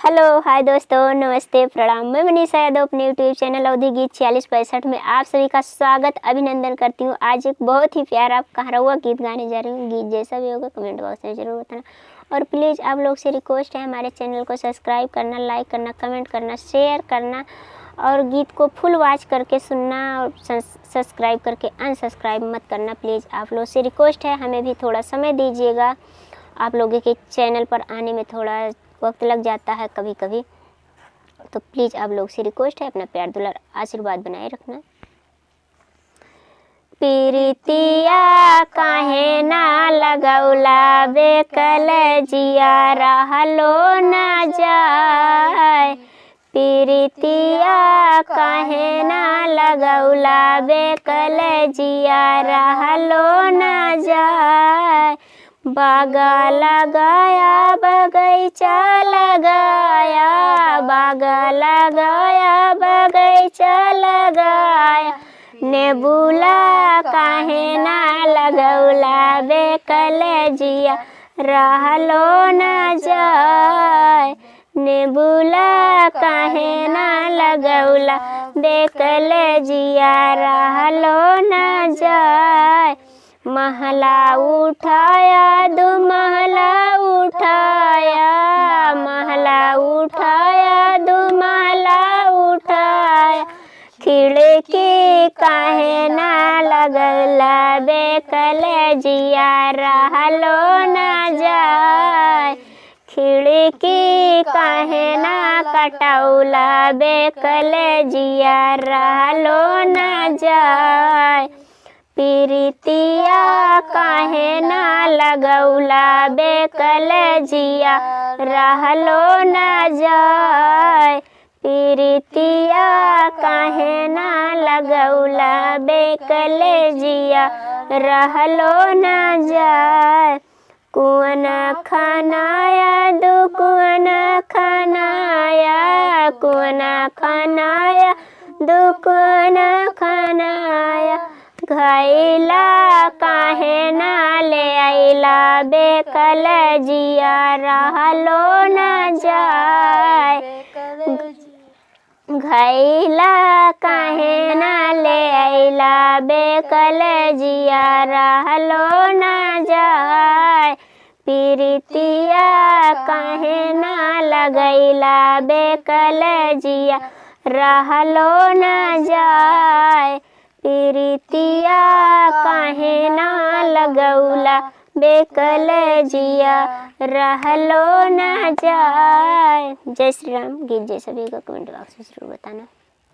Hello hi दोस्तों, नमस्ते प्रणाम। मैं मनीषा यादव अपने यूट्यूब चैनल अवधि गीत 4665 में आप सभी का स्वागत अभिनंदन करती हूँ। आज एक बहुत ही प्यारा कहारवा गीत गाने जा रही हूँ। गीत जैसा भी होगा कमेंट बॉक्स में ज़रूर बताना और प्लीज़ आप लोग से रिक्वेस्ट है हमारे चैनल को सब्सक्राइब करना, लाइक करना, कमेंट करना, शेयर करना और गीत को फुल वॉच करके सुनना और सब्सक्राइब करके अनसब्सक्राइब मत करना। प्लीज़ आप लोग से रिक्वेस्ट है, हमें भी थोड़ा समय दीजिएगा। आप लोगों के चैनल पर आने में थोड़ा वक्त लग जाता है कभी कभी, तो प्लीज़ आप लोग से रिक्वेस्ट है अपना प्यार दुलार आशीर्वाद बनाए रखना। पीरितिया काहे ना लगौला बेकल जिया रहलो ना जाए। पीरितिया काहे ना लगौला बेकल जिया रहलो ना जाए। बागा लगाया बगीचा लगाया, बागा लगाया बगीचा लगाया। नेबुला काहे ना लगौला बेकल जिया रहलो ना जाए। नेबुला काहे ना लगौला बेकल जिया रहलो ना जाए। महला उठाया दो महला उठाया, महला उठाया दो महला उठाया। खिड़की काहे ना लगौला बेकल जिया रहलो ना जाए। खिड़की काहे ना कटौला बेकल जिया रहलो ना जाए। पीरितिया काहे ना लगौला बेकल जिया रहलो ना जाए। पीरितिया काहे ना लगौला बेकल जिया रहलो ना जाए। कुआं खनाया दो कुआं खनाया, कुआं खनाया दो कुआं खनाया। घैला काहे ना ले आइला बेकल जिया रहलो ना जाए। घैला काहे ना ले आइला बेकल जिया रहलो ना जाए। पीरितिया काहे ना लगैला बेकल जिया रहलो ना जाए। पीरितिया काहे ना लगौला बेकल जिया रहलो ना जाए। जय श्री राम। गीत जैसा भी होगा कमेंट बॉक्स में जरूर बताना।